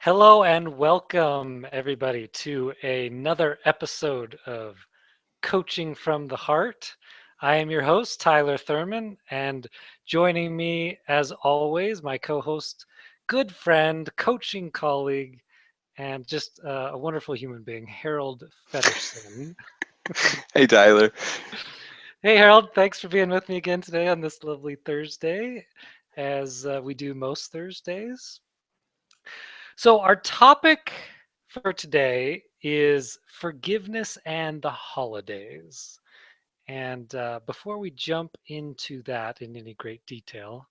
Hello and welcome, everybody, to another episode of Coaching from the Heart. I am your host, Tyler Thurman, and joining me, as always, my co host, good friend, coaching colleague, and just a wonderful human being, Harold Feddersen. Hey, Tyler. Hey, Harold, thanks for being with me again today on this lovely Thursday, as we do most Thursdays. So, our topic for today is forgiveness and the holidays. And before we jump into that in any great detail,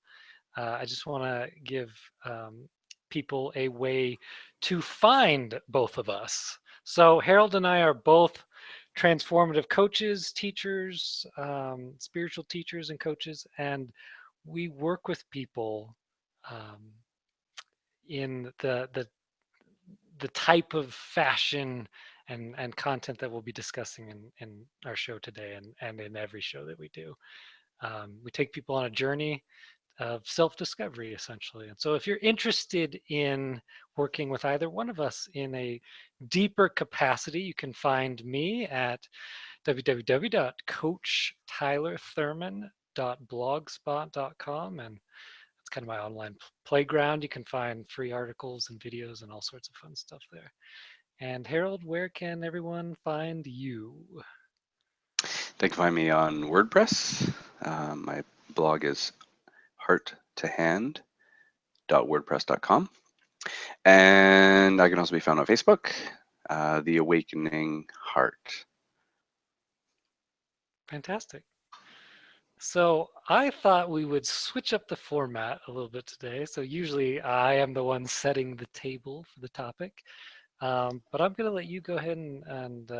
I just want to give people a way to find both of us. So, Harold and I are both transformative coaches, teachers, spiritual teachers, and coaches, and we work with people um, in the type of fashion and content that we'll be discussing in our show today and in every show that we do. We take people on a journey of self-discovery, essentially. And so if you're interested in working with either one of us in a deeper capacity, you can find me at www.coachtylerthurman.blogspot.com, and it's kind of my online playground. You can find free articles and videos and all sorts of fun stuff there. And Harold, where can everyone find you? They can find me on WordPress. My blog is heartttohand.wordpress.com. And I can also be found on Facebook, The Awakening Heart. Fantastic. So I thought we would switch up the format a little bit today. So usually I am the one setting the table for the topic, but I'm going to let you go ahead and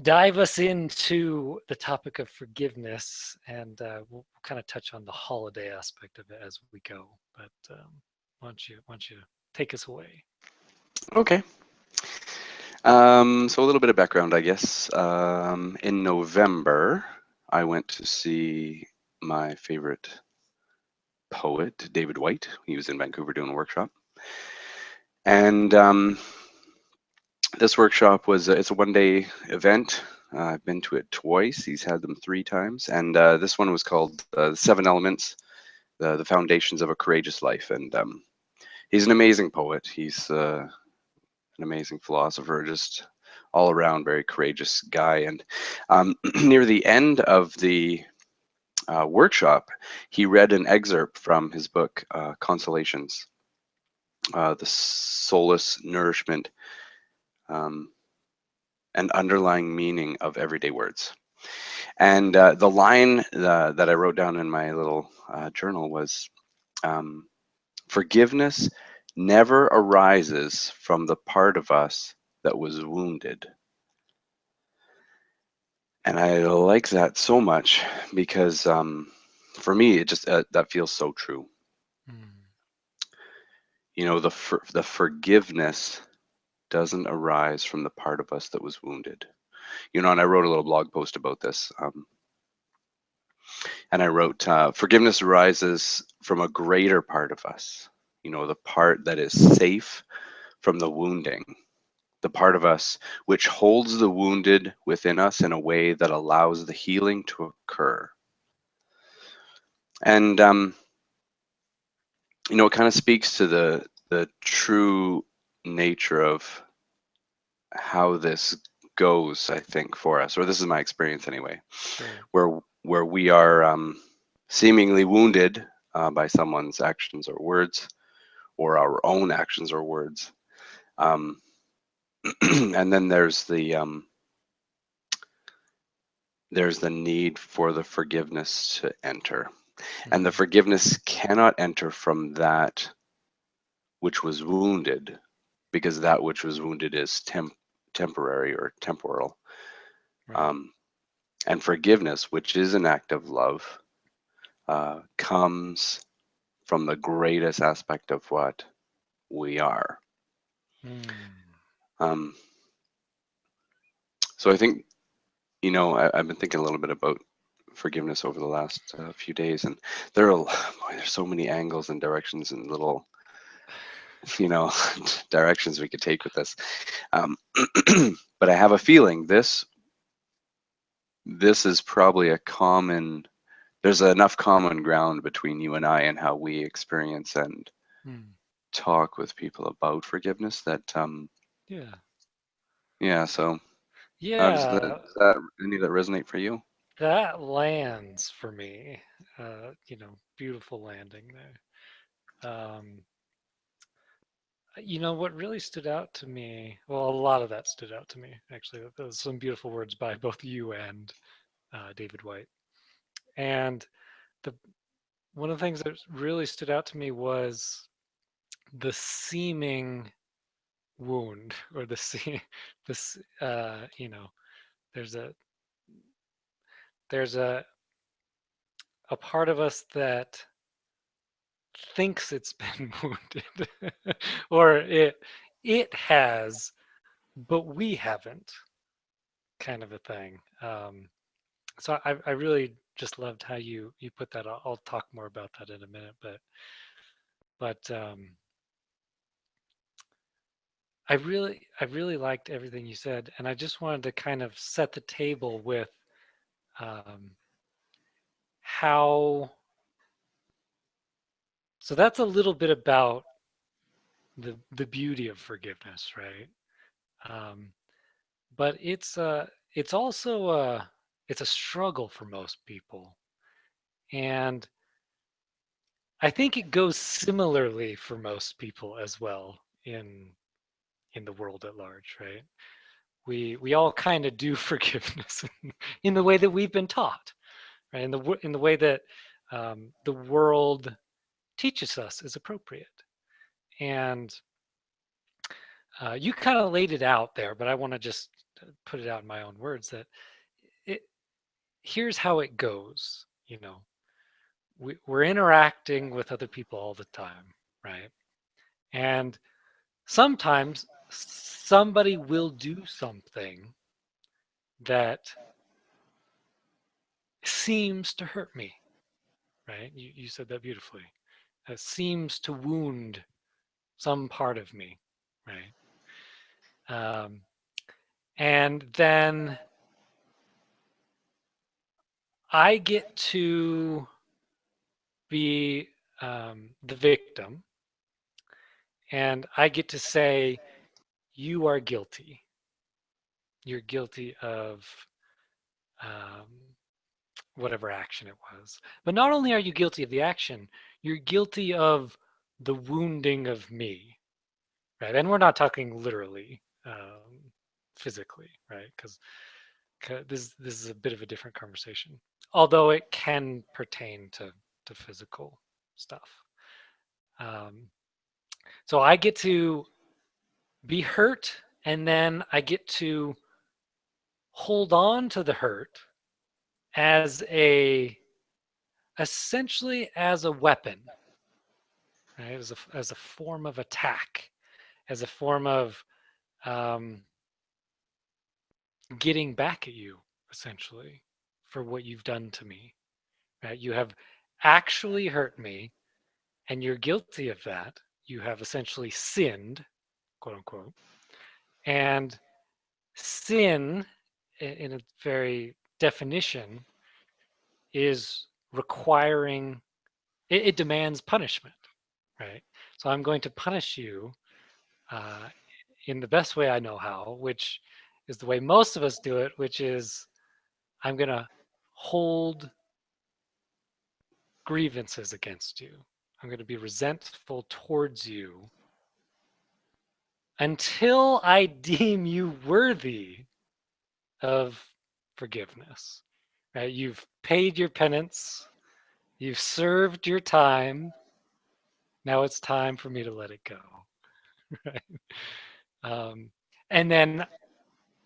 dive us into the topic of forgiveness, and we'll kind of touch on the holiday aspect of it as we go. But why don't you take us away? Okay. So a little bit of background, I guess. In November, I went to see my favorite poet, David White. He was in Vancouver doing a workshop. And this workshop it's a one-day event. I've been to it twice. He's had them 3 times, and this one was called "The 7 Elements: the Foundations of a Courageous Life." And he's an amazing poet. He's an amazing philosopher, just all around very courageous guy. And near the end of the workshop, he read an excerpt from his book, Consolations, the Solace, Nourishment, um, and underlying meaning of everyday words. And the line that I wrote down in my little journal was, forgiveness never arises from the part of us that was wounded. And I like that so much because for me, it just that feels so true. Hmm. You know, the forgiveness doesn't arise from the part of us that was wounded. You know, and I wrote a little blog post about this. And I wrote, forgiveness arises from a greater part of us, you know, the part that is safe from the wounding, the part of us which holds the wounded within us in a way that allows the healing to occur. And, you know, it kind of speaks to the true nature of how this goes, I think, for us, or this is my experience anyway, Sure. where we are seemingly wounded by someone's actions or words, or our own actions or words. Um, and then there's the need for the forgiveness to enter. And the Hmm. forgiveness cannot enter from that which was wounded, because that which was wounded is temporary or temporal. Right. Um, and forgiveness, which is an act of love, comes from the greatest aspect of what we are. Hmm. Um, so I think, you know, I've been thinking a little bit about forgiveness over the last few days, and boy, there's so many angles and directions and little directions we could take with this. Um, but I have a feeling this is probably a common. There's enough common ground between you and I and how we experience and Hmm. talk with people about forgiveness that Yeah. yeah. So how Yeah. does that any of that resonate for you? That lands for me. Beautiful landing there. What really stood out to me, well, a lot of that stood out to me, actually. There's some beautiful words by both you and David White. And the one of the things that really stood out to me was the seeming wound or this, there's a, there's a part of us that thinks it's been wounded or it has, but we haven't, kind of a thing. So I really just loved how you put that. I'll talk more about that in a minute, but I really liked everything you said, and I just wanted to kind of set the table with um, how. So that's a little bit about the beauty of forgiveness, right? Um, but it's also it's a struggle for most people, and I think it goes similarly for most people as well in the world at large, right? We all kind of do forgiveness in the way that we've been taught, right? In the way that the world teaches us is appropriate. And you kind of laid it out there, but I want to just put it out in my own words that it here's how it goes. We're interacting with other people all the time, right? And sometimes somebody will do something that seems to hurt me, right? You said that beautifully. It seems to wound some part of me, right? Um, and then I get to be the victim, and I get to say, you are guilty. You're guilty of um, whatever action it was. But not only are you guilty of the action, you're guilty of the wounding of me, right? And we're not talking literally, physically, right? Because this is a bit of a different conversation, although it can pertain to physical stuff. Um, so I get to be hurt, and then I get to hold on to the hurt as a essentially as a weapon, right? As a form of attack, as a form of um, getting back at you, essentially, for what you've done to me. Right? You have actually hurt me, and you're guilty of that. You have essentially sinned, quote unquote, and sin, in a very definition, is requiring. It demands punishment, right? So I'm going to punish you uh, in the best way I know how, which is the way most of us do it, which is I'm going to hold grievances against you. I'm going to be resentful towards you until I deem you worthy of forgiveness. Right? You've paid your penance, you've served your time. Now it's time for me to let it go. Right? Um, and then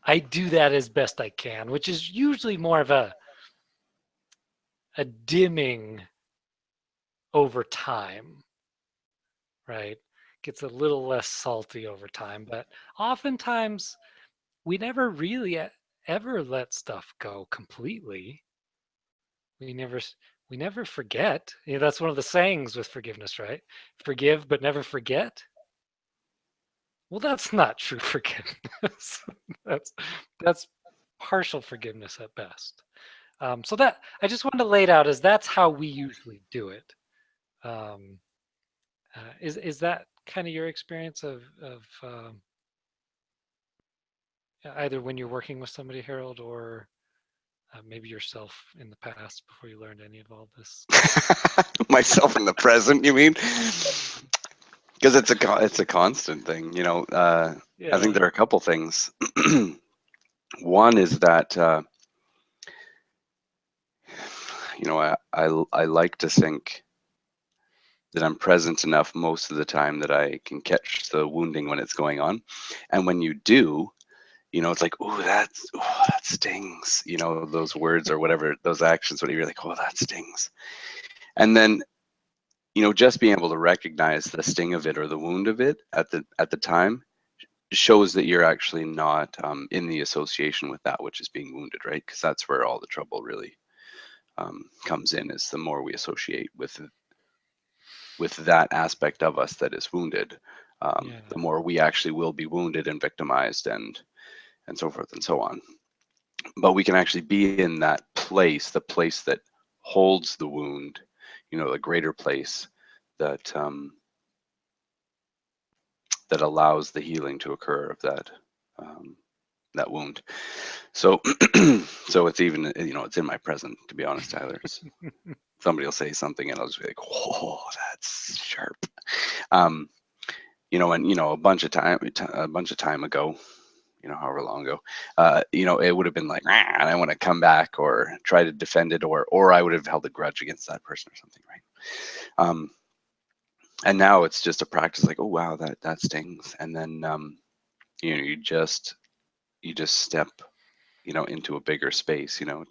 I do that as best I can, which is usually more of a dimming over time, right? Gets a little less salty over time, but oftentimes we never really ever let stuff go completely. We never we never forget. That's one of the sayings with forgiveness, right? Forgive but never forget. Well, that's not true forgiveness. that's that's partial forgiveness at best. So that I just wanted to lay it out as that's how we usually do it. Um, is that kind of your experience of either when you're working with somebody, Harold, or maybe yourself in the past before you learned any of all this? Myself in the present, you mean? Because it's a constant thing, you know. I think Yeah. there are a couple things. One is that you know I like to think that I'm present enough most of the time that I can catch the wounding when it's going on, and when you do, you know, it's like, oh, that stings. You know, those words or whatever, those actions, whatever. You're like, oh, that stings. And then, you know, just being able to recognize the sting of it or the wound of it at the time shows that you're actually not in the association with that which is being wounded, right? Because that's where all the trouble really comes in. Is the more we associate with that aspect of us that is wounded, Yeah. the more we actually will be wounded and victimized and so forth and so on. But we can actually be in that place, the place that holds the wound, you know, the greater place that that allows the healing to occur of um, that wound. So, so it's even, you know, it's in my present. To be honest, Tyler, somebody will say something and I'll just be like, "Oh, that's sharp." Um, you know, and you know, a bunch of time ago, you know, however long ago, you know, it would have been like, "Rah," and I want to come back or try to defend it, or I would have held a grudge against that person or something, right? Um, and now it's just a practice, like, oh wow, that stings, and then you know, you just step, you know, into a bigger space, you know,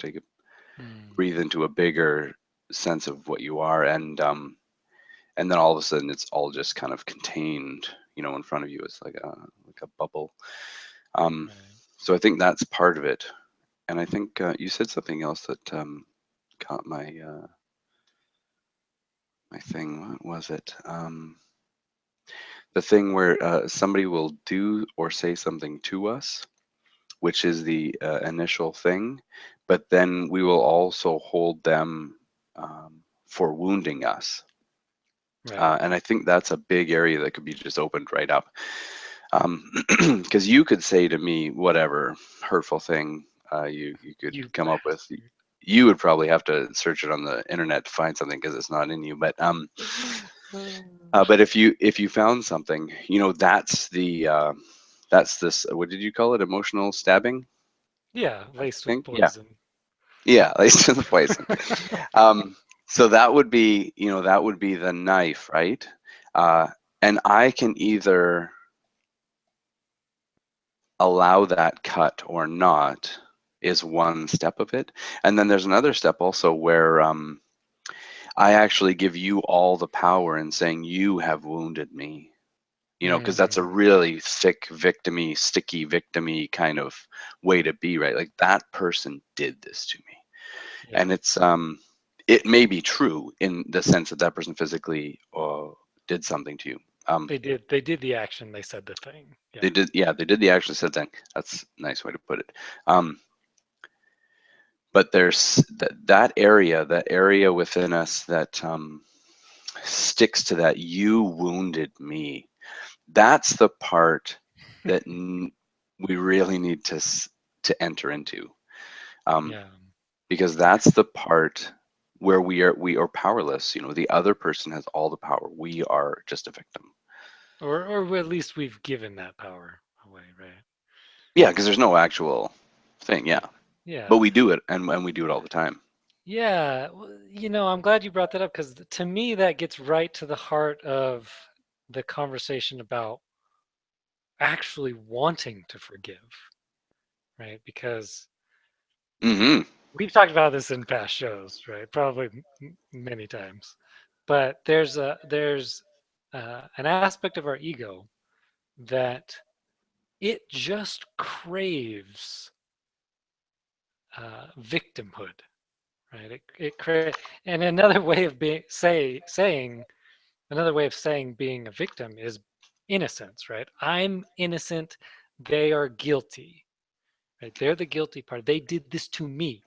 Hmm. breathe into a bigger sense of what you are, and then all of a sudden it's all just kind of contained, you know, in front of you. It's like a bubble. Um, Right. so I think that's part of it. And I think you said something else that caught my thing. What was it? The thing where somebody will do or say something to us, which is the initial thing, but then we will also hold them for wounding us. Right. And I think that's a big area that could be just opened right up. Because you could say to me whatever hurtful thing you could You come up with. bastard. You would probably have to search it on the internet to find something because it's not in you. But if you found something, you know, that's this. What did you call it? Emotional stabbing, Yeah, I laced with think. Yeah, poison. yeah. Laced to the poison. Um, so that would be, you know, that would be the knife, right? Uh, and I can either allow that cut or not is one step of it. And then there's another step also where I actually give you all the power in saying you have wounded me. You know, because that's a Mm, really thick, victimy, sticky, victimy kind of way to be, right? Like that person did this to me, yeah. and it may be true in the sense that that person physically did something to you. Um, They did the action. They said the thing. they Yeah. did, yeah, they did the actually said thing. That's a nice way to put it. Um, but there's that area within us that sticks to that. You wounded me. That's the part that we really need to enter into, um, Yeah. because that's the part where we are powerless. You know, the other person has all the power. We are just a victim. Or at least we've given that power away, right? Yeah, because there's no actual thing. Yeah, Yeah. but we do it, and we do it all the time. Yeah. You know, I'm glad you brought that up because to me that gets right to the heart of the conversation about actually wanting to forgive, right? Because Hmm. we've talked about this in past shows, right? Probably many times. But there's an aspect of our ego that it just craves victimhood, right? And another way of being saying another way of saying being a victim is innocence, right? I'm innocent. They are guilty, right? They're the guilty part. They did this to me,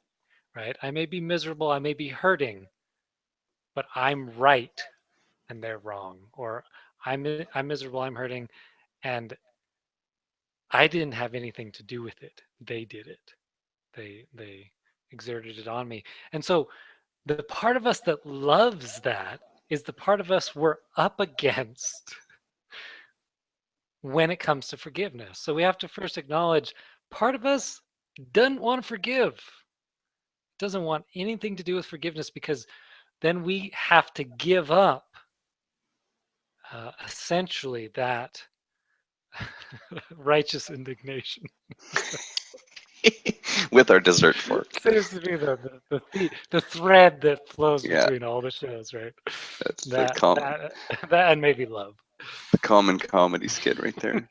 right? I may be miserable. I may be hurting, but I'm right and they're wrong. Or I'm miserable. I'm hurting, and I didn't have anything to do with it. They did it. They exerted it on me. And so the part of us that loves that is the part of us we're up against when it comes to forgiveness. So we have to first acknowledge part of us doesn't want to forgive, doesn't want anything to do with forgiveness, because then we have to give up essentially that righteous indignation. With our dessert fork. Seems to be the thread that flows Yeah, between all the shows, right? that's That that and maybe love. the common comedy skit right there.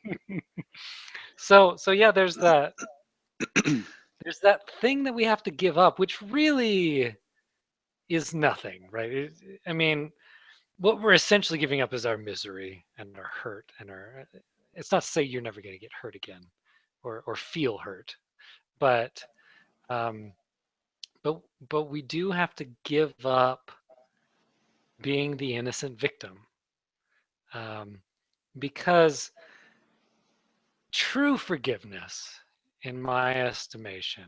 So yeah, there's that thing that we have to give up, which really is nothing, right? I mean, what we're essentially giving up is our misery and our hurt and our. It's not to say you're never going to get hurt again, or feel hurt, but um, but but we do have to give up being the innocent victim, um, because true forgiveness, in my estimation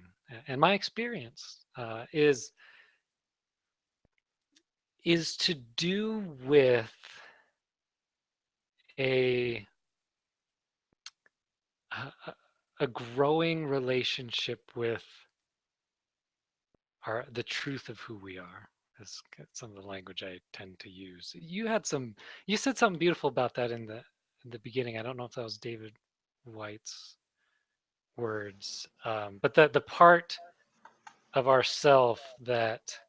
and my experience, is to do with a a growing relationship with the truth of who we are. Is some of the language I tend to use. You said something beautiful about that in the beginning. I don't know if that was David White's words, but the part of ourself that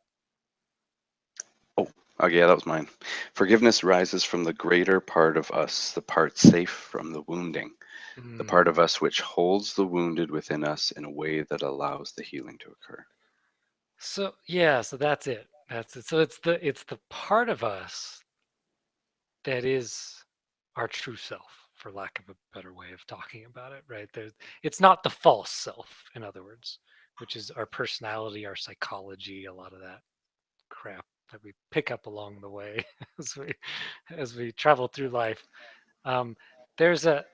Oh, okay, yeah, that was mine. Forgiveness rises from the greater part of us, the part safe from the wounding, the part mm, of us which holds the wounded within us in a way that allows the healing to occur. so yeah, so that's it. That's it. So it's the part of us that is our true self, for lack of a better way of talking about it, right? It's not the false self, in other words, which is our personality, our psychology, a lot of that crap that we pick up along the way as we travel through life. Um, there's a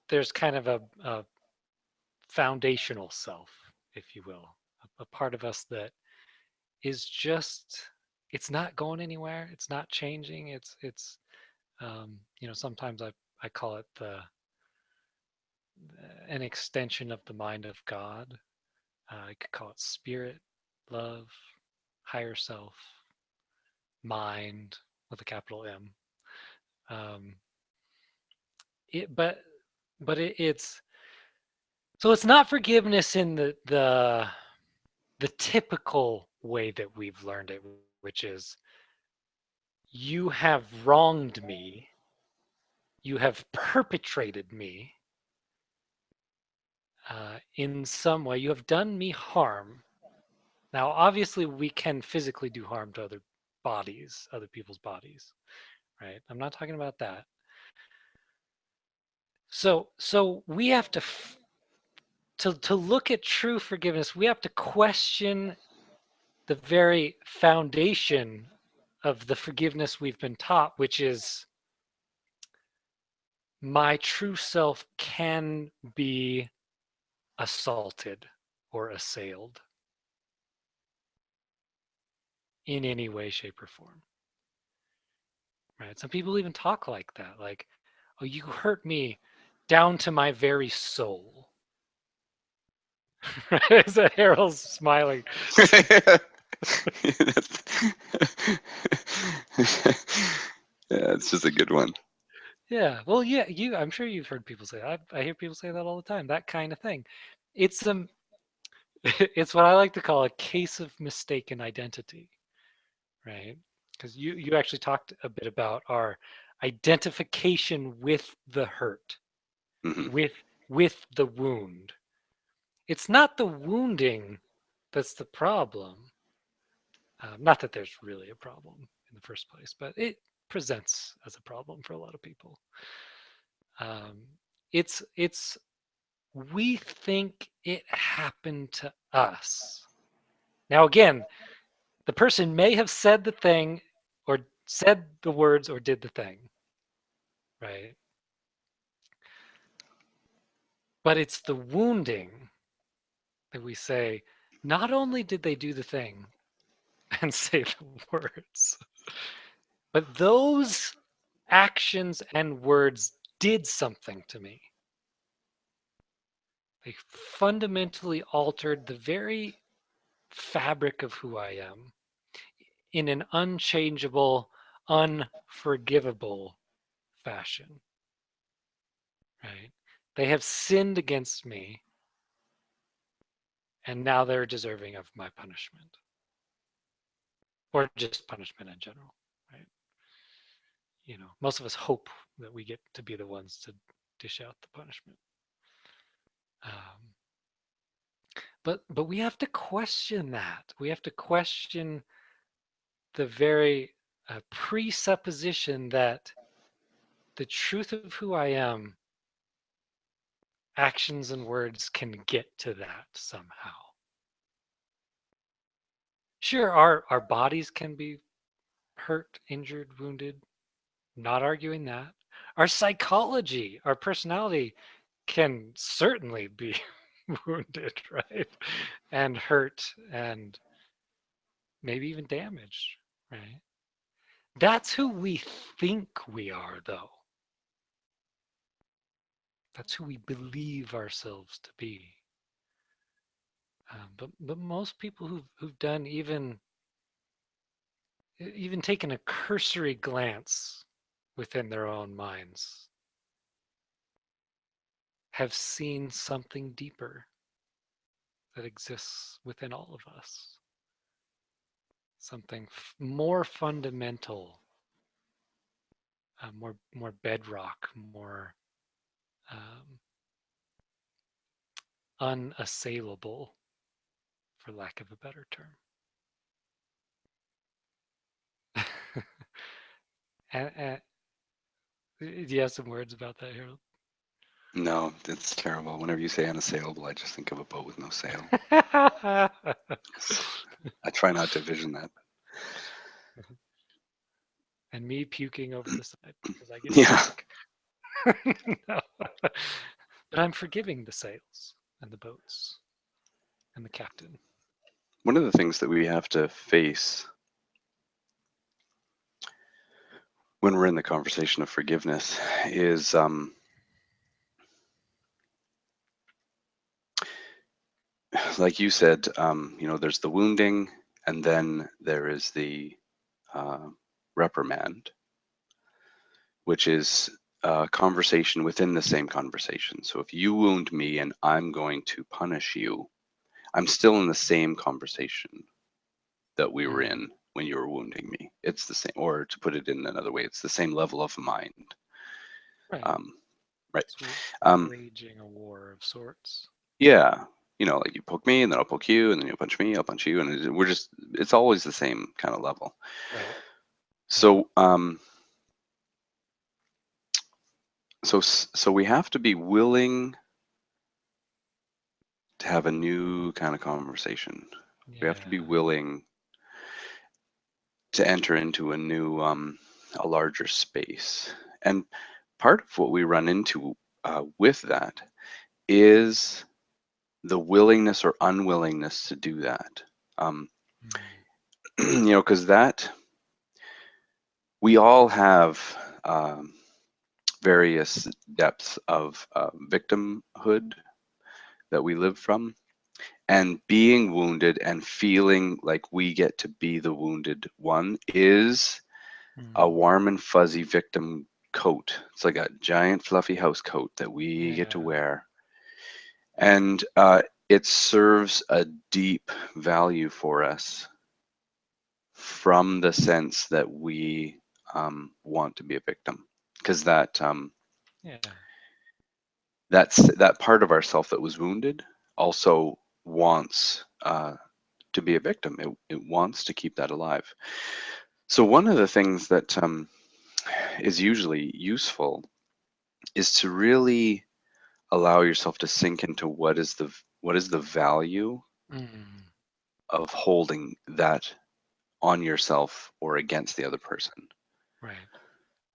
there's kind of a foundational self, if you will, a part of us that is just it's not going anywhere. It's not changing. Sometimes I call it the an extension of the mind of God. I could call it spirit, love, higher self, mind with a capital M. Um, it, but it's so it's not forgiveness in the typical way that we've learned it, which is you have wronged me, you have perpetrated me in some way, you have done me harm. Now, obviously, we can physically do harm to other people's bodies, right? I'm not talking about that. So we have to look at true forgiveness. We have to question the very foundation of the forgiveness we've been taught, which is my true self can be assaulted or assailed in any way, shape, or form. Right? Some people even talk like that, like, "Oh, you hurt me down to my very soul." Right? So Harold's smiling. Yeah, it's just a good one. Yeah. Well, yeah. I'm sure you've heard people say that. I hear people say that all the time. That kind of thing. It's it's what I like to call a case of mistaken identity, right? Because you actually talked a bit about our identification with the hurt, Hmm. with with the wound. It's not the wounding that's the problem. Not that there's really a problem in the first place, but it presents as a problem for a lot of people. Um, it's we think it happened to us. Now again, the person may have said the thing or said the words or did the thing, right? But it's the wounding that we say, not only did they do the thing and say the words, but those actions and words did something to me. They fundamentally altered the very fabric of who I am in an unchangeable, unforgivable fashion, right? They have sinned against me, and now they're deserving of my punishment, or just punishment in general, right? Most of us hope that we get to be the ones to dish out the punishment. Um, but we have to question that. We have to question the very presupposition that the truth of who I am, actions and words can get to that somehow. Sure, our bodies can be hurt, injured, wounded, not arguing that. Our psychology, our personality can certainly be wounded, right? And hurt and maybe even damaged, right? That's who we think we are, though. That's who we believe ourselves to be. But most people who've done even taken a cursory glance within their own minds have seen something deeper that exists within all of us, something more fundamental, more bedrock, more um, unassailable, for lack of a better term. and, do you have some words about that, Harold? No, it's terrible. Whenever you say unassailable, I just think of a boat with no sail. I try not to vision that. And me puking over the side because I get Yeah. sick. No. But I'm forgiving the sails and the boats and the captain. One of the things that we have to face when we're in the conversation of forgiveness is like you said, there's the wounding, and then there is the uh, reprimand, which is a conversation within the same conversation. So if you wound me and I'm going to punish you, I'm still in the same conversation that we were in when you were wounding me. It's the same, or to put it in another way, it's the same level of mind. Right. Um, right. So Um, waging a war of sorts. yeah. Like you poke me and then I'll poke you and then you'll punch me, I'll punch you. And it's always the same kind of level. Right. Right. So, so we have to be willing to have a new kind of conversation. We have to be Yeah. willing to enter into a larger space. And part of what we run into with that is the willingness or unwillingness to do that. Mm. Because that we all have various depths of victimhood that we live from. And being wounded and feeling like we get to be the wounded one is a Mm. warm and fuzzy victim coat. It's like a giant fluffy house coat that we get to Yeah. wear. And it serves a deep value for us from the sense that we want to be a victim. Because Yeah. that part of ourself that was wounded also wants to be a victim. It wants to keep that alive. So one of the things that is usually useful is to really allow yourself to sink into what is the value Mm, of holding that on yourself or against the other person. right.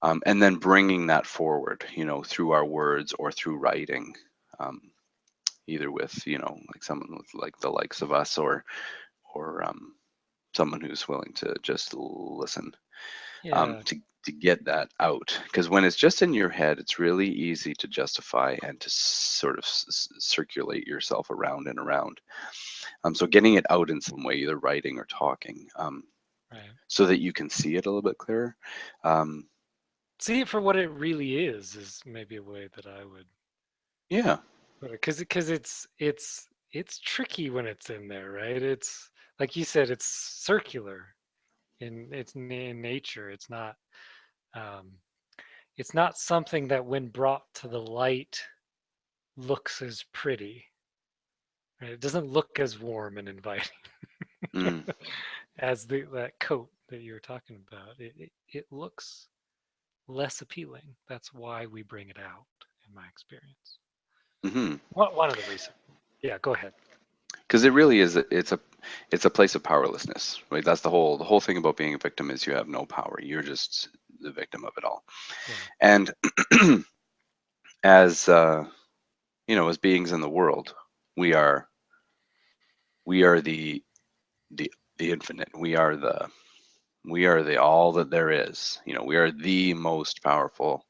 And then bringing that forward, through our words or through writing, um, either with, like someone with like the likes of us, or someone who's willing to just listen, Yeah. to get that out. Because when it's just in your head, it's really easy to justify and to sort of circulate yourself around and around. So getting it out in some way, either writing or talking, Right. so that you can see it a little bit clearer. Um, See it for what it really is maybe a way that I would yeah. put it. Because it's tricky when it's in there, right? It's like you said, it's circular in nature. Um, it's not something that when brought to the light looks as pretty. Right? It doesn't look as warm and inviting Mm, as that coat that you were talking about. It looks less appealing. That's why we bring it out, in my experience. hmm One of the reasons. Yeah, go ahead. Because it really is. It's a place of powerlessness, right? That's the whole thing about being a victim is you have no power. You're just the victim of it all. Yeah. And as as beings in the world, we are we are the the infinite. We are the all that there is. We are the most powerful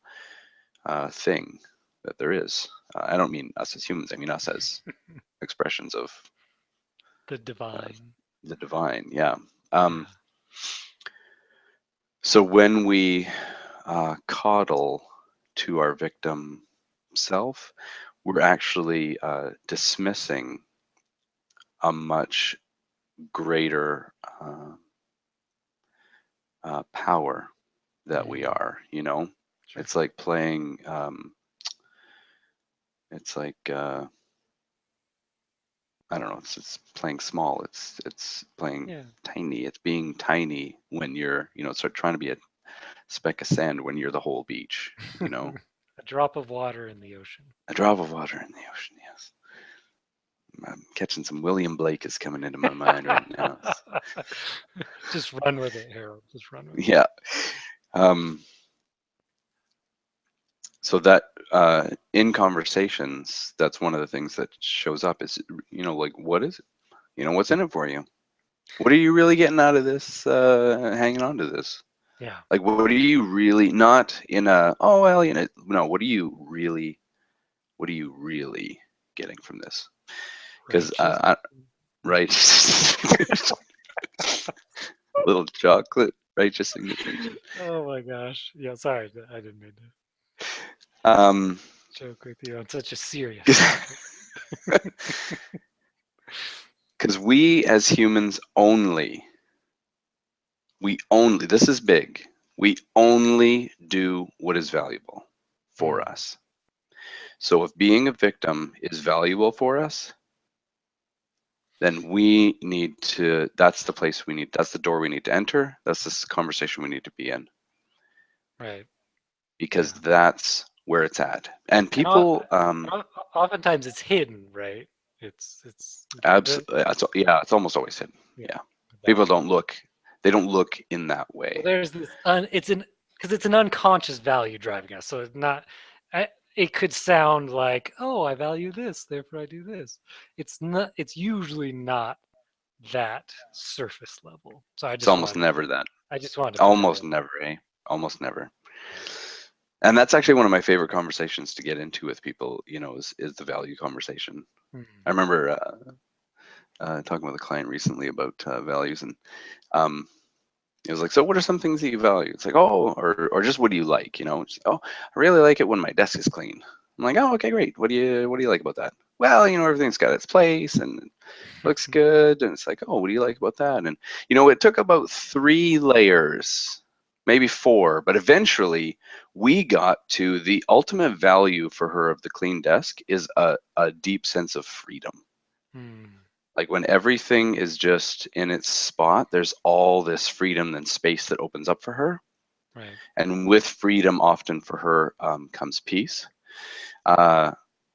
thing that there is. I don't mean us as humans. I mean us as expressions of The uh, divine. the divine. Yeah. Um, Yeah. so when we coddle to our victim self, we're actually dismissing a much greater power that we Mm, are. sure. It's like playing. It's like I don't know. It's playing small. It's playing Yeah. tiny. It's being tiny when it's like trying to be a speck of sand when you're the whole beach. A drop of water in the ocean. A drop of water in the ocean. Yes, I'm catching some William Blake is coming into my mind right now. Just run with it, Harold. Just run with it. Yeah. Um, so that in conversations, that's one of the things that shows up is, like, what is it? What's in it for you? What are you really getting out of this, hanging on to this? Yeah. Like, what are you really, not in a, oh, well, no, what are you really getting from this? Because, Righteous. right, little chocolate, righteous indignation. Oh my gosh. Yeah, sorry. I didn't mean to Um, joke with you on such a serious topic. because we as humans this is big, we only do what is valuable for Mm, us. So if being a victim is valuable for us, then that's the door we need to enter. That's this conversation we need to be in, right. because Yeah. that's where it's at. And And people, oftentimes it's hidden, right? It's the yeah, it's almost always hidden. yeah Yeah. the People value. they don't look in that Well, way. there's this it's an because it's an unconscious value driving us. So it's not. It could sound like, oh, I value this, therefore I do this. It's not. It's usually not that surface level. So It's almost never that. I just wanted to put that Almost in. never, eh? Almost never. Right. And that's actually one of my favorite conversations to get into with people, is the value conversation. Mm, I remember talking with a client recently about values, and um, it was like, so what are some things that you value? It's like, oh, or just what do you like? It's, oh, I really like it when my desk is clean. I'm like, oh, okay, great. What do you like about that? Well, everything's got its place and looks good. And it's like, oh, what do you like about that? And it took about 3 layers, maybe 4, but eventually we got to the ultimate value for her of the clean desk is a deep sense of freedom. mm, Like when everything is just in its spot, there's all this freedom and space that opens up for her. Right. And with freedom, often for her comes peace. Uh,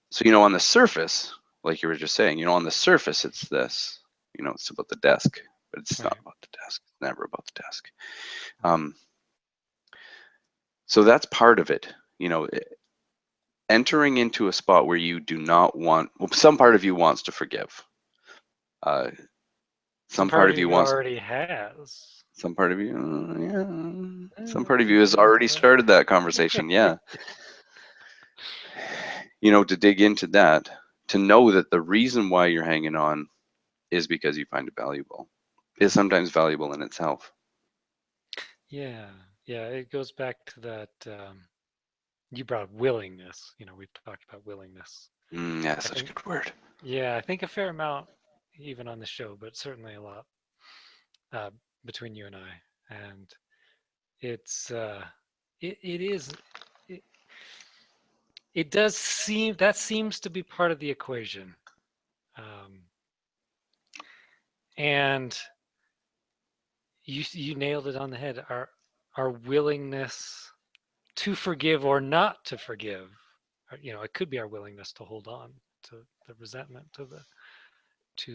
so, on the surface, like you were just saying, on the surface, it's this, it's about the desk, but it's not Right. about the desk. It's never about the desk. Um, so that's part of it, entering into a spot where you do not want, well, some part of you wants to forgive. Uh, Some some part part of of you you wants, already has. some part of you, yeah, some part of We'll you has get into already that. started that conversation. Yeah. To dig into that, to know that the reason why you're hanging on is because you find it valuable, is sometimes valuable in itself. Yeah. Yeah. It goes back to that. You brought up willingness. We've talked about willingness. Yeah, I such a think, good word. yeah, I think a fair amount, even on the show, but certainly a lot uh, between you and I. And it's, it is, it, it does seem, that seems to be part of the equation. Um, and you nailed it on the head. Our willingness to forgive or not to forgive, it could be our willingness to hold on to the resentment, to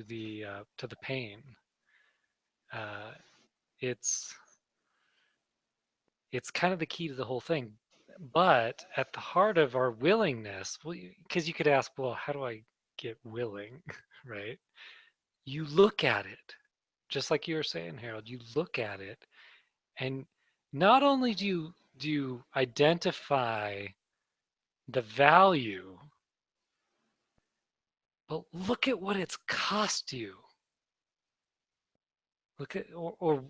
the pain. Uh, it's it's kind of the key to the whole thing. But at the heart of our willingness, well, because you could ask, well, how do I get willing, right? You look at it, just like you were saying, Harold. You look at it, and not only do you identify the value, but look at what it's cost you. Look at, or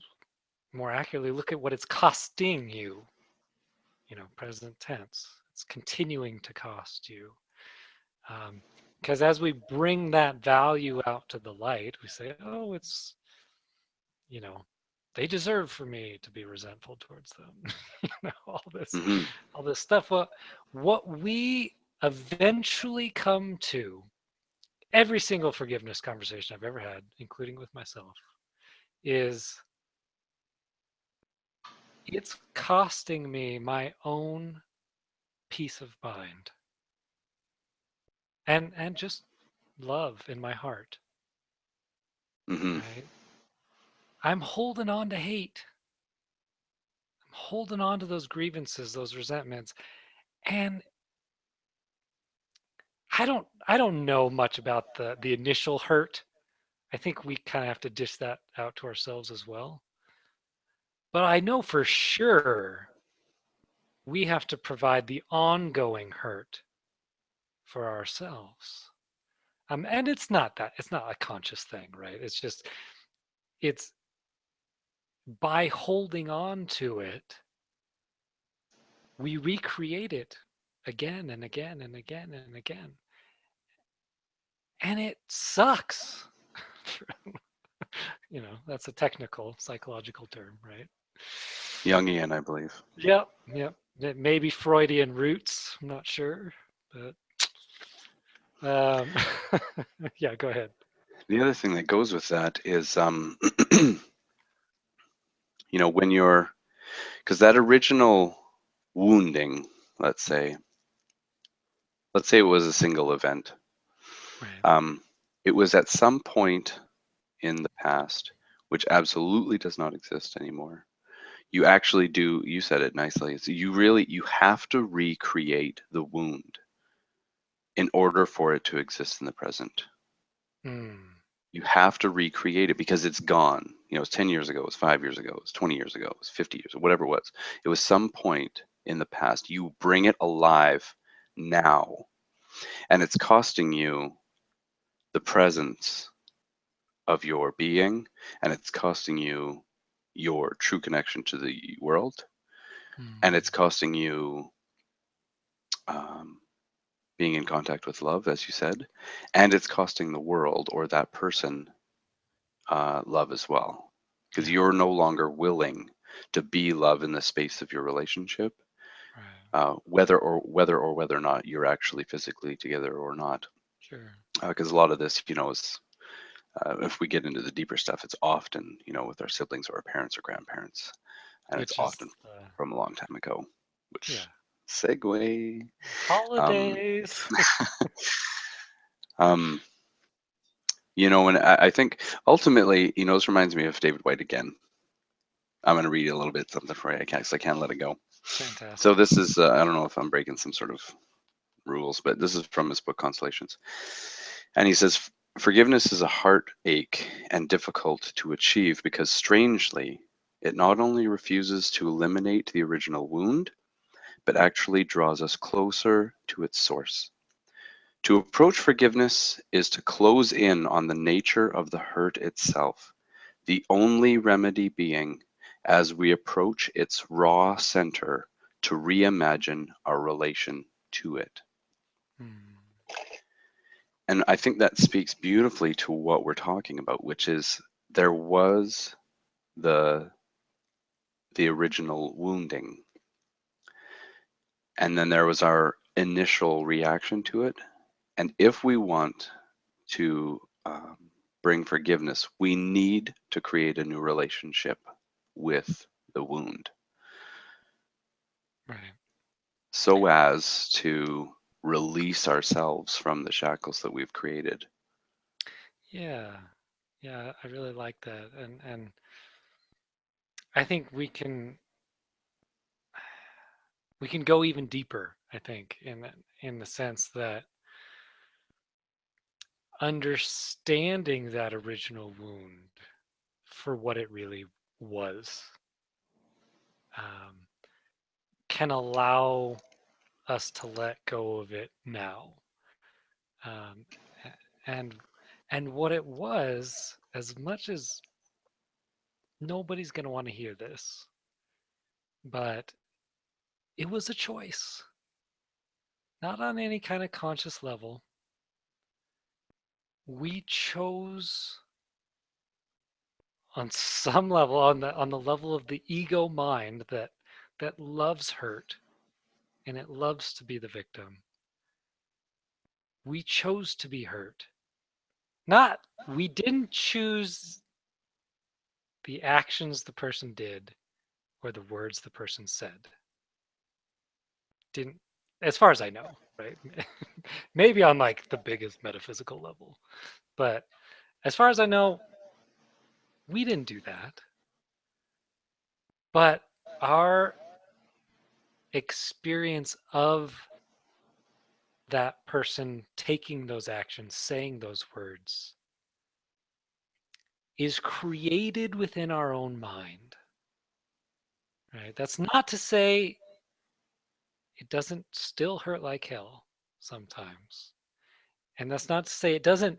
more accurately, look at what it's costing you. Present tense. It's continuing to cost you. Because as we bring that value out to the light, we say, oh, you know, they deserve for me to be resentful towards them. All this, Hmm. all this stuff. What we eventually come to, every single forgiveness conversation I've ever had, including with myself, is it's costing me my own peace of mind and just love in my heart, Hmm. right? I'm holding on to hate. I'm holding on to those grievances, those resentments. And I don't know much about the initial hurt. I think we kind of have to dish that out to ourselves as well. But I know for sure we have to provide the ongoing hurt for ourselves. And it's not a conscious thing, right? It's just it's by holding on to it, we recreate it again and again and again and again. And it sucks. That's a technical psychological term, right? Jungian, I believe. Yep, yep. It may be Freudian roots. I'm not sure, but um, yeah. Go ahead. The other thing that goes with that is, when because that original wounding, let's say, it was a single event. Right. Um, it was at some point in the past, which absolutely does not exist anymore. You actually do, you said it nicely. So you have to recreate the wound in order for it to exist in the present. Mm, You have to recreate it because it's gone. It's 10 years ago, it was 5 years ago, it was 20 years ago, it was 50 years, whatever it was. It was some point in the past. You bring it alive now, and it's costing you the presence of your being, and it's costing you your true connection to the world, and mm, it's costing you um, being in contact with love, as you said, and it's costing the world or that person love as well, because yeah. you're no longer willing to be love in the space of your relationship, Right. whether or not you're actually physically together or not. Sure. Because a lot of this, is if we get into the deeper stuff, it's often, with our siblings or our parents or grandparents. and it's which is often from a long time ago, which yeah, segue. Um, holidays. um, and I think ultimately, this reminds me of David White again. I'm going to read a little bit something for you. I can't let it go. So Fantastic. this is, I don't know if I'm breaking some sort of rules, but this is from his book Constellations. And he says, forgiveness is a heartache and difficult to achieve because strangely, it not only refuses to eliminate the original wound, but actually draws us closer to its source. To approach forgiveness is to close in on the nature of the hurt itself, the only remedy being, as we approach its raw center, to reimagine our relation to it. Hmm. And I think that speaks beautifully to what we're talking about, which is there was the the original wounding, and then there was our initial reaction to it. And if we want to bring forgiveness, we need to create a new relationship with the wound Right. so as to release ourselves from the shackles that we've created. Yeah. Yeah, I really like that. And I think we can go even deeper, I think, in the sense that understanding that original wound for what it really was um, can allow us to let go of it now. Um, and and what it was, as much as nobody's going to want to hear this, but it was a choice, not on any kind of conscious level. We chose on some level, on the level of the ego mind that loves hurt and it loves to be the victim. We chose to be hurt. Not we didn't choose the actions the person did or the words the person said. Didn't, as far as I know, right? Maybe on like the biggest metaphysical level. But as far as I know, we didn't do that. But our experience of that person taking those actions, saying those words, is created within our own mind. Right? That's not to say it doesn't still hurt like hell sometimes. And that's not to say it doesn't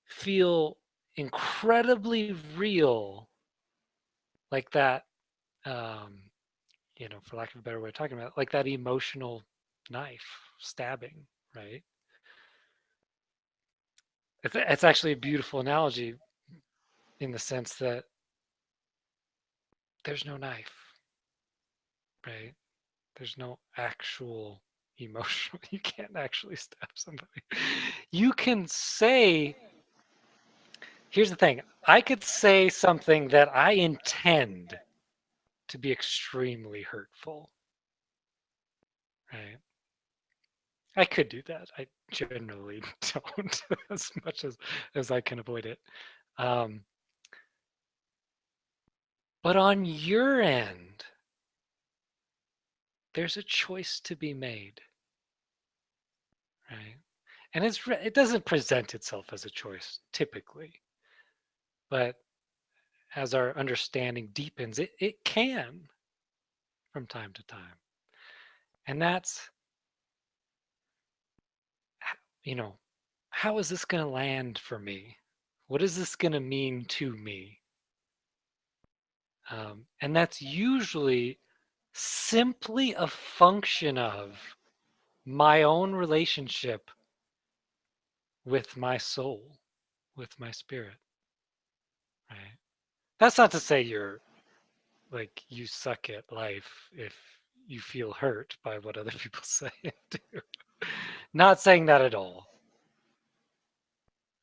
feel incredibly real like that, um, for lack of a better way of talking about it, like that emotional knife stabbing, right? It's actually a beautiful analogy in the sense that there's no knife, right? There's no actual emotional, you can't actually stab somebody. You can say, here's the thing, I could say something that I intend to be extremely hurtful, right? I could do that. I generally don't as much as I can avoid it. Um, but on your end, there's a choice to be made, right? And it doesn't present itself as a choice typically, but as our understanding deepens, it can from time to time. And that's, you know, how is this going to land for me? What is this going to mean to me? And that's usually simply a function of my own relationship with my soul, with my spirit, right? That's not to say you're like you suck at life if you feel hurt by what other people say and do. Not saying that at all.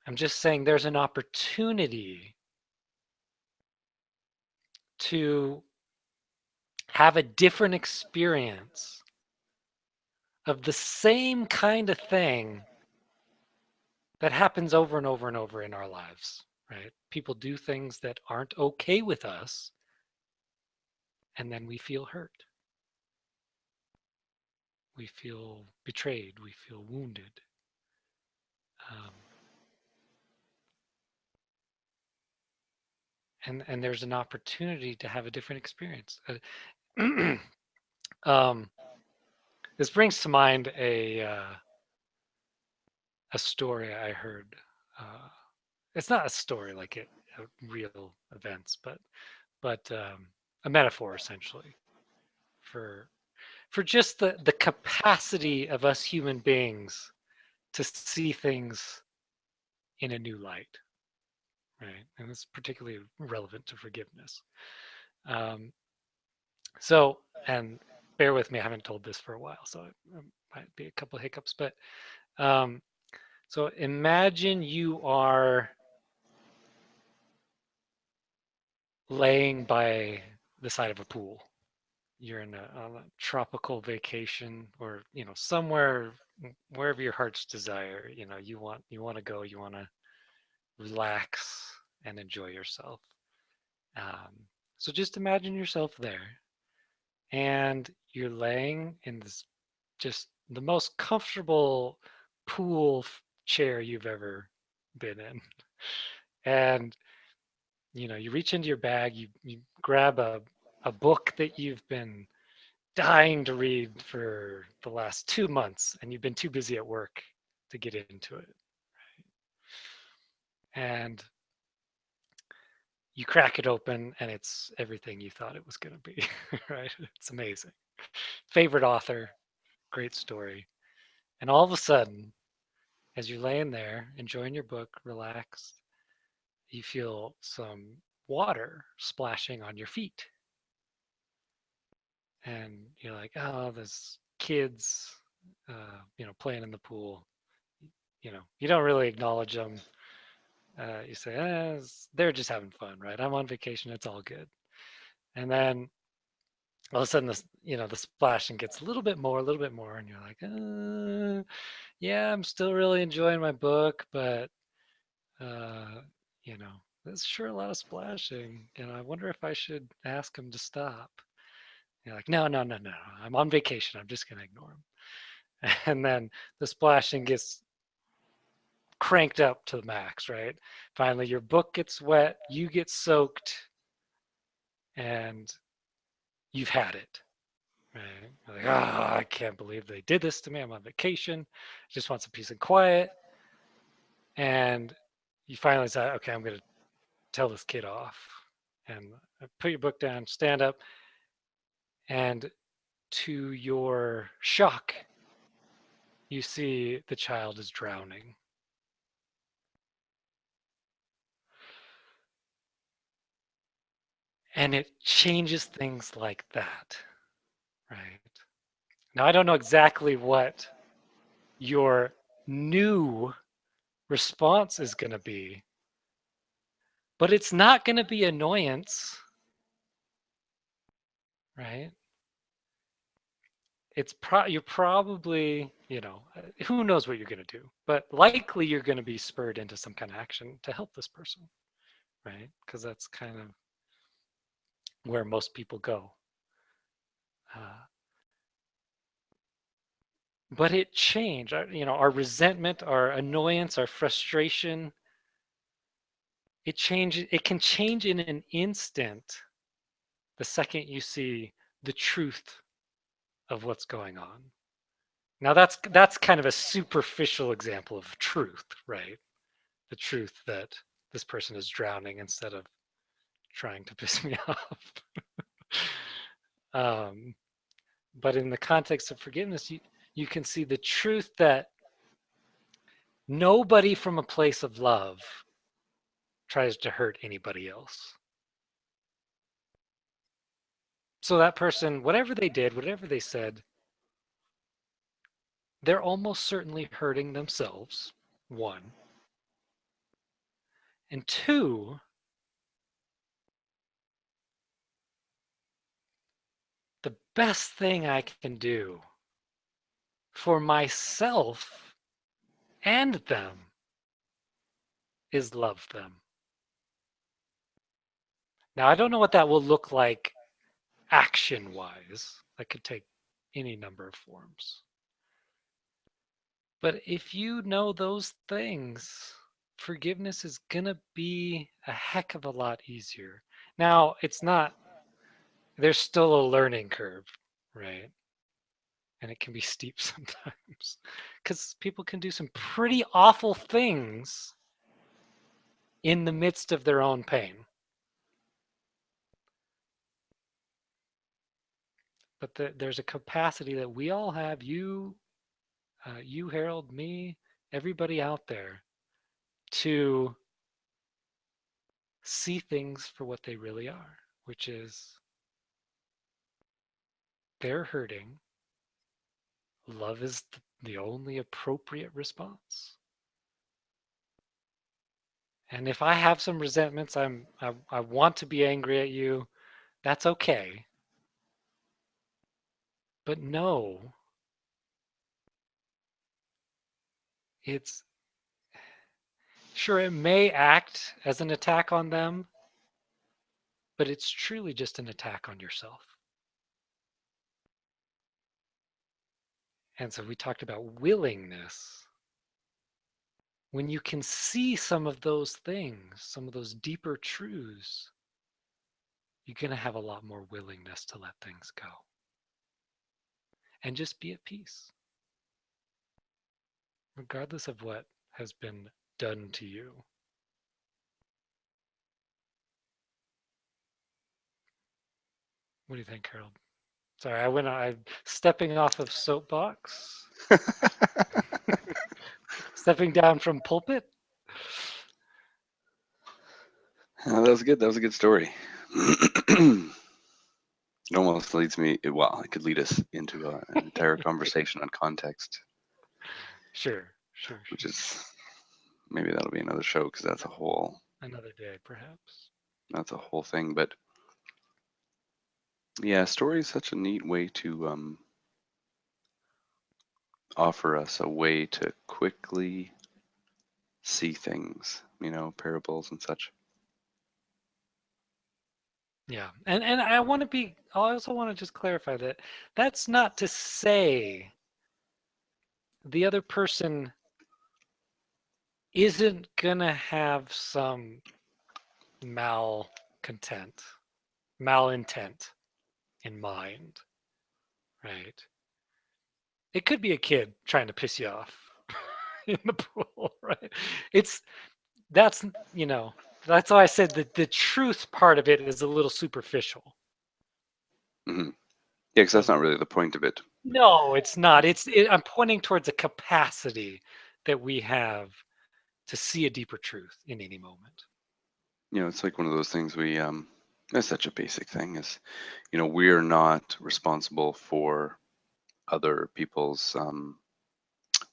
I'm just saying there's an opportunity to have a different experience of the same kind of thing that happens over and over and over in our lives, right? People do things that aren't okay with us, and then we feel hurt. We feel betrayed. We feel wounded. Um, and there's an opportunity to have a different experience. um, this brings to mind a story I heard. Uh, it's not a story like it real events, but a metaphor essentially for just the capacity of us human beings to see things in a new light, right? And it's particularly relevant to forgiveness. Um, so, and bear with me, I haven't told this for a while, so it might be a couple of hiccups, but um, so imagine you are laying by the side of a pool. You're in a tropical vacation, or somewhere wherever your heart's desire. You want to go. You want to relax and enjoy yourself. Um, so just imagine yourself there, and you're laying in this just the most comfortable pool chair you've ever been in, and you reach into your bag, you grab a book that you've been dying to read for the last 2 months, and you've been too busy at work to get into it. And you crack it open, and it's everything you thought it was going to be, right? It's amazing. Favorite author, great story. And all of a sudden, as you're laying there, enjoying your book, relaxed, you feel some water splashing on your feet. And you're like, oh, there's kids, playing in the pool. You don't really acknowledge them. You say, they're just having fun, right? I'm on vacation. It's all good. And then all of a sudden, the splashing gets a little bit more, and you're like, yeah, I'm still really enjoying my book, but uh, you know, there's sure a lot of splashing. I wonder if I should ask him to stop. You're like, no, no, no, no. I'm on vacation. I'm just gonna ignore him. And then the splashing gets cranked up to the max, right? Finally, your book gets wet, you get soaked, and you've had it. Right? You're like, I can't believe they did this to me. I'm on vacation. I just want some peace and quiet. And you finally say, okay, I'm going to tell this kid off. And put your book down, stand up, and to your shock, you see the child is drowning. And it changes things like that, right? Now, I don't know exactly what your new response is going to be, but it's not going to be annoyance, right? You're probably, who knows what you're going to do, but likely you're going to be spurred into some kind of action to help this person, right? Because that's kind of where most people go. Uh, but it changed, our resentment, our annoyance, our frustration. It can change in an instant the second you see the truth of what's going on. Now that's kind of a superficial example of truth, right? The truth that this person is drowning instead of trying to piss me off. um, but in the context of forgiveness, you can see the truth that nobody from a place of love tries to hurt anybody else. So that person, whatever they did, whatever they said, they're almost certainly hurting themselves, one. And two, best thing I can do for myself and them is love them. Now, I don't know what that will look like action wise. That could take any number of forms. But if you know those things, forgiveness is going to be a heck of a lot easier. Now, it's not, there's still a learning curve, right? And it can be steep sometimes because people can do some pretty awful things in the midst of their own pain. But there's a capacity that we all have, you, Harold, me, everybody out there, to see things for what they really are, which is they're hurting. Love is the only appropriate response. And if I have some resentments, I want to be angry at you. That's okay. But no, it's sure it may act as an attack on them, but it's truly just an attack on yourself. And so we talked about willingness. When you can see some of those things, some of those deeper truths, you're going to have a lot more willingness to let things go and just be at peace, regardless of what has been done to you. What do you think, Harold? Sorry, I'm stepping off of soapbox, stepping down from pulpit. That was good. That was a good story. It almost leads me, well, it could lead us into an entire conversation on context, Sure, sure, which sure. is maybe that'll be another show because Another day, perhaps. that's a whole thing. But yeah, story is such a neat way to offer us a way to quickly see things, parables and such. Yeah, and I want to be. I also want to just clarify that that's not to say the other person isn't gonna have some malcontent, malintent in mind, right? It could be a kid trying to piss you off in the pool, right? It's that's you know that's why I said that the truth part of it is a little superficial. Hmm. Yeah, because that's Of not really the point of it. no, it's not. I'm pointing towards a capacity that we have to see a deeper truth in any moment. It's like one of those things that's such a basic thing is, we're not responsible for other people's,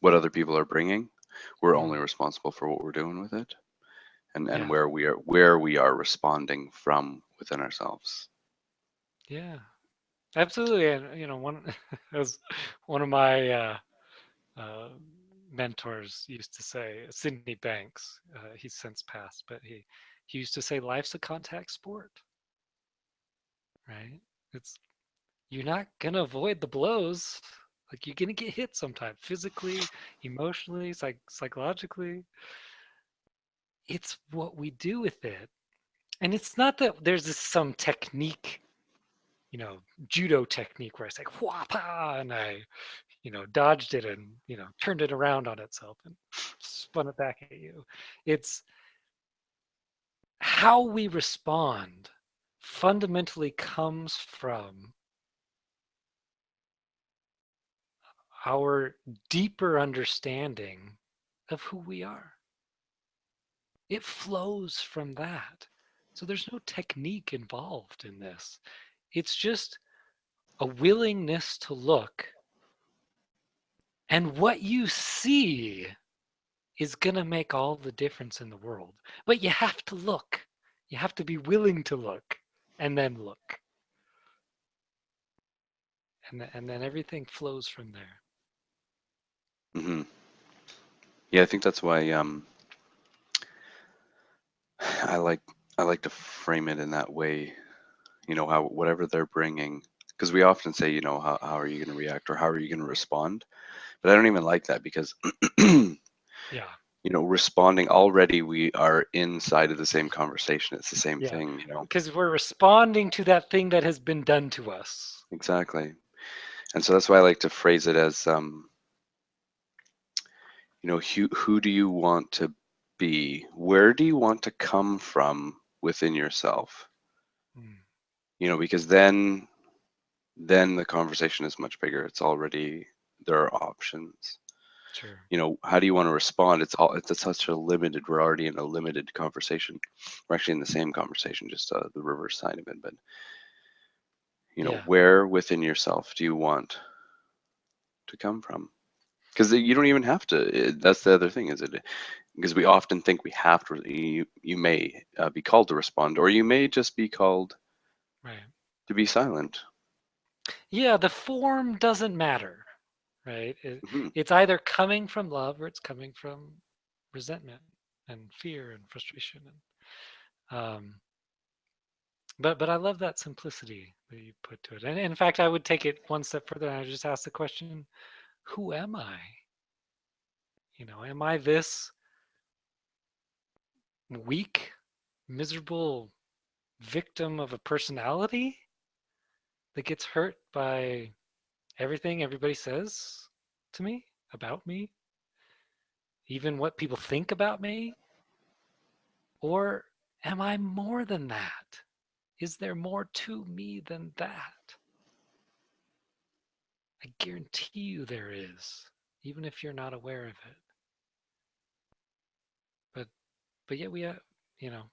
what other people are bringing. We're only Mm, responsible for what we're doing with it and yeah, where we are responding from within ourselves. yeah, absolutely. And one as one of my uh, mentors used to say, Sydney Banks. He's since passed, but he used to say, "Life's a contact sport, right? It's you're not gonna avoid the blows. Like you're gonna get hit sometime, physically, emotionally, psychologically. It's what we do with it, and it's not that there's some technique, judo technique where I say "whapa" and I, dodged it and turned it around on itself and spun it back at you. It's how we respond fundamentally comes from our deeper understanding of who we are. It flows from that. So there's no technique involved in this. It's just a willingness to look. And what you see is going to make all the difference in the world. But you have to look. You have to be willing to look and then look. and then everything flows from there. Hmm. Yeah, I think that's why I like I like to frame it in that way. How whatever they're bringing, because we often say, how are you going to react or how are you going to respond? But I don't even like that because Yeah, responding already, we are inside of the same conversation. It's the same yeah, thing. because we're responding to that thing that has been done to us. Exactly. And so that's why I like to phrase it as, who do you want to be? Where do you want to come from within yourself? Mm, Because then the conversation is much bigger. It's already there are options. sure. How do you want to respond? It's such a limited. We're already in a limited conversation. We're actually in the same conversation, just the reverse side of it. But Yeah, where within yourself do you want to come from? Because you don't even have to. That's the other thing, is it? Because we often think we have to. You may be called to respond, or you may just be called right. to be silent. Yeah, the form doesn't matter, right? Hmm. It's either coming from love or it's coming from resentment and fear and frustration. But I love that simplicity that you put to it. And in fact, I would take it one step further and I would just ask the question, who am I? Am I this weak, miserable victim of a personality that gets hurt by everything everybody says to me about me, even what people think about me? Or am I more than that? Is there more to me than that? I guarantee you there is, even if you're not aware of it. But but yet you know,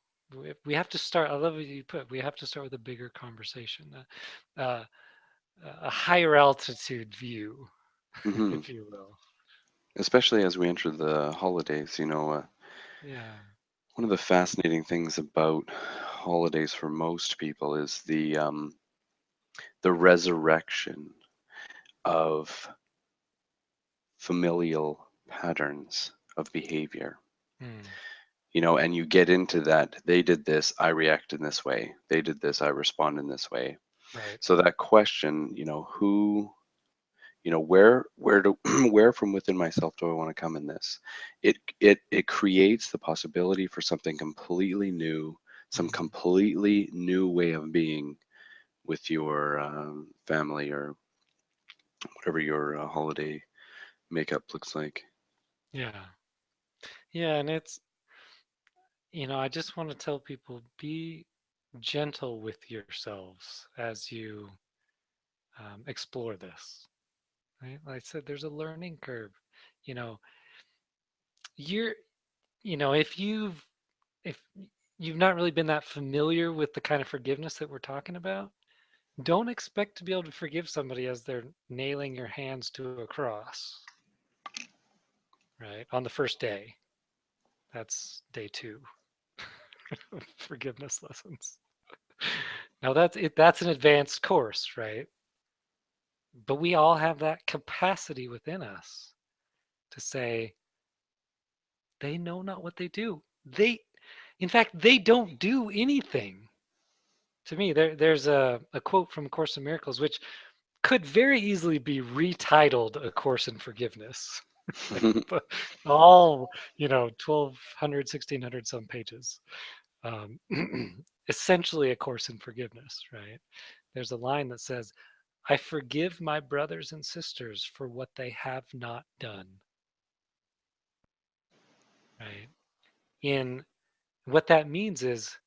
we have to start. I love what you put. We have to start with a bigger conversation, uh, a higher altitude view, Hmm. if you will. Especially as we enter the holidays, Yeah. one of the fascinating things about holidays for most people is the resurrection of familial patterns of behavior. Mm, And you get into that. They did this, I react in this way. They did this, I respond in this way. right. So that question, who, where do where from within myself do I want to come in this? It creates the possibility for something completely new, some Mm, completely new way of being with your family or whatever your holiday makeup looks like. yeah. Yeah. And I just want to tell people be gentle with yourselves as you explore this. Right? Like I said, there's a learning curve. You know, you're, if you've not really been that familiar with the kind of forgiveness that we're talking about, don't expect to be able to forgive somebody as they're nailing your hands to a cross, right? On the first day. That's day two of forgiveness lessons. Now that's an advanced course, right? But we all have that capacity within us to say, they know not what they do. In fact, they don't do anything. To me, there's a quote from A Course in Miracles, which could very easily be retitled A Course in Forgiveness. But all, 1,200, 1,600 some pages. Um, essentially a course in forgiveness, right? There's a line that says, I forgive my brothers and sisters for what they have not done, right? In what that means is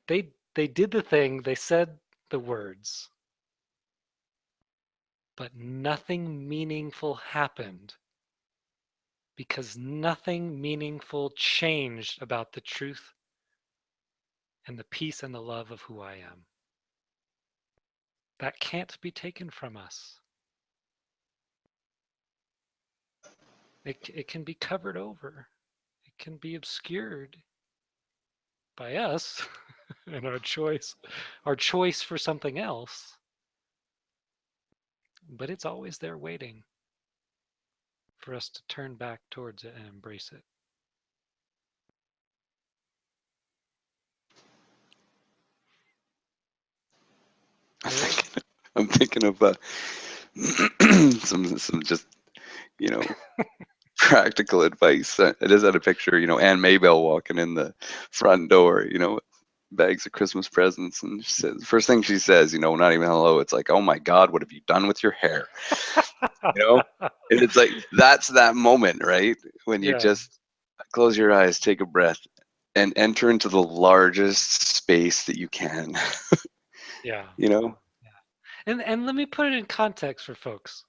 they did the thing, they said the words, but nothing meaningful happened because nothing meaningful changed about the truth and the peace and the love of who I am. That can't be taken from us. It can be covered over. It can be obscured by us and our choice for something else. but it's always there waiting for us to turn back towards it and embrace it. I'm Harold? thinking, I'm thinking of some just you know practical advice. I just had a picture, Ann Maybell walking in the front door, bags of Christmas presents, and she says, first thing she says, not even hello. It's like, oh my God, what have you done with your hair? You know, and it's like that's that moment, right? When you Yeah, just close your eyes, take a breath, and enter into the largest space that you can. yeah, you know, yeah. And let me put it in context for folks,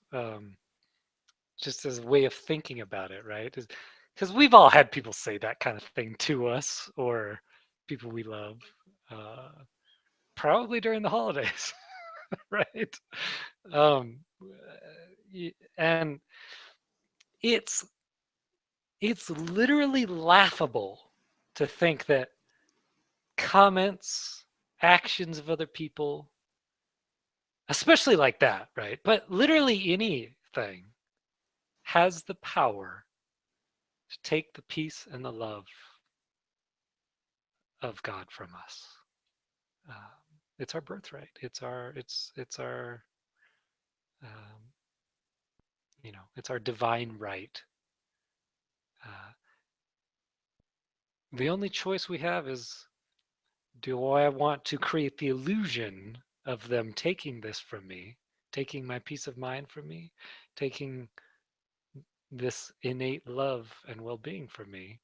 just as a way of thinking about it, right? Because we've all had people say that kind of thing to us or people we love, uh, probably during the holidays, right? Um, and it's it's literally laughable to think that comments, actions of other people, especially like that, right? But literally anything has the power to take the peace and the love of God from us. Um, it's our birthright. It's our um, it's our divine right. Uh, the only choice we have is, do I want to create the illusion of them taking this from me, taking my peace of mind from me, taking this innate love and well-being from me,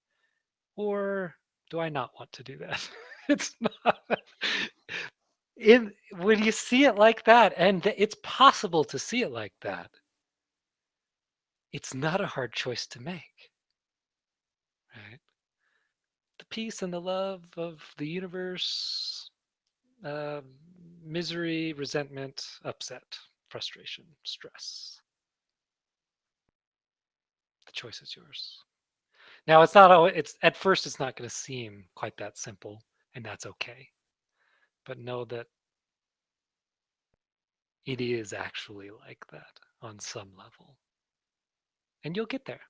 or do I not want to do that? It's not in when you see it like that, and it's possible to see it like that. It's not a hard choice to make, right? The peace and the love of the universe, uh, misery, resentment, upset, frustration, stress. The choice is yours. Now, it's not always, it's at first, it's not going to seem quite that simple, and that's okay. But know that it is actually like that on some level, and you'll get there.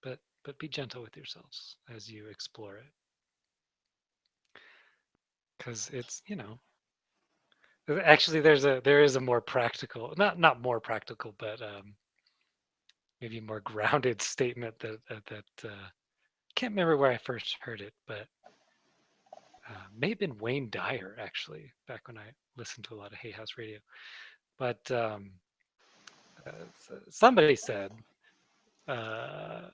But be gentle with yourselves as you explore it, because it's actually there is a more practical, not more practical, but maybe more grounded statement that can't remember where I first heard it, but may have been Wayne Dyer actually back when I listened to a lot of Hay House Radio. But somebody said, uh,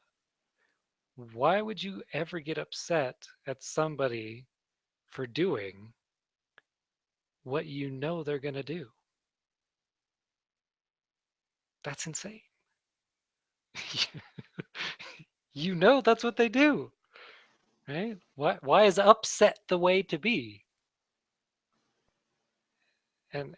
"Why would you ever get upset at somebody for doing what you know they're gonna do? That's insane. You know that's what they do, right? Why is upset the way to be?" And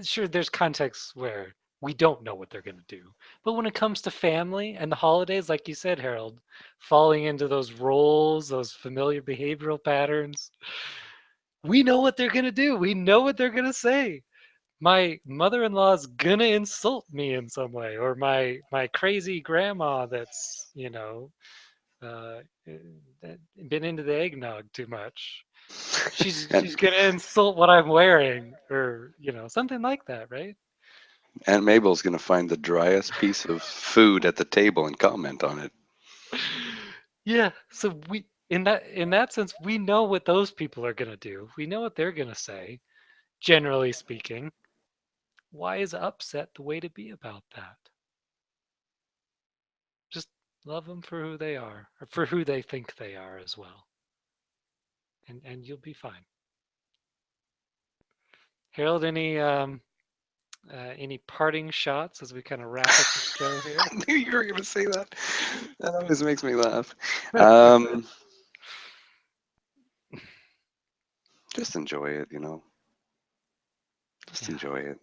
sure, there's contexts where we don't know what they're going to do, but when it comes to family and the holidays, like you said, Harold, falling into those roles, those familiar behavioral patterns, we know what they're going to do, we know what they're going to say. My mother-in-law's gonna insult me in some way, or my crazy grandma that's uh, been into the eggnog too much, she's and gonna insult what I'm wearing, or something like that, right? Aunt Mabel's gonna find the driest piece of food at the table and comment on it. Yeah. So in that sense, we know what those people are gonna do. We know what they're gonna say. Generally speaking, why is upset the way to be about that? Just love them for who they are, or for who they think they are as well, and you'll be fine. Harold, any parting shots as we kind of wrap up the show here? I knew you were gonna say that. That always makes me laugh. Um, just enjoy it, Just Yeah. enjoy it.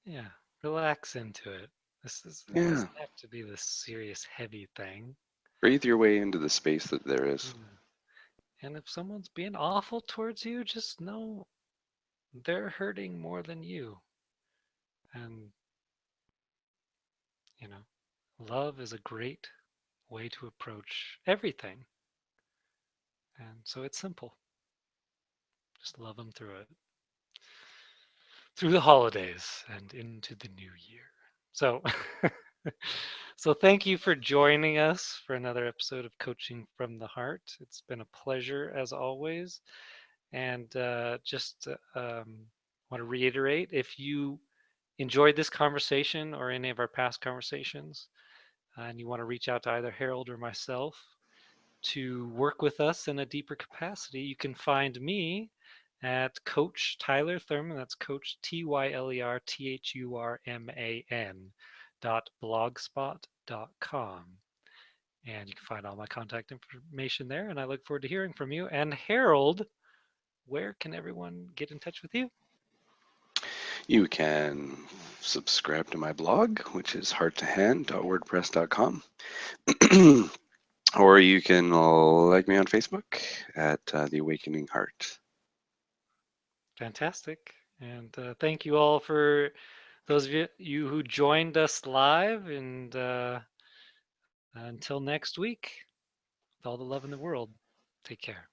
Yeah, relax into it. It Yeah. doesn't have to be this serious, heavy thing. Breathe your way into the space that there is. Yeah. And if someone's being awful towards you, just know they're hurting more than you. And, you know, love is a great way to approach everything. And so it's simple. Just love them through it, through the holidays and into the new year. So, so thank you for joining us for another episode of Coaching from the Heart. It's been a pleasure as always. And just want to reiterate, if you enjoyed this conversation or any of our past conversations, and you want to reach out to either Harold or myself to work with us in a deeper capacity, you can find me at Coach Tyler Thurman. That's Coach TYLERTHURMAN .blogspot.com. And you can find all my contact information there. And I look forward to hearing from you. And Harold, where can everyone get in touch with you? You can subscribe to my blog, which is hearttohand.wordpress.com. Or you can like me on Facebook at The Awakening Heart. Fantastic. And thank you all for those of you who joined us live. And until next week, with all the love in the world, take care.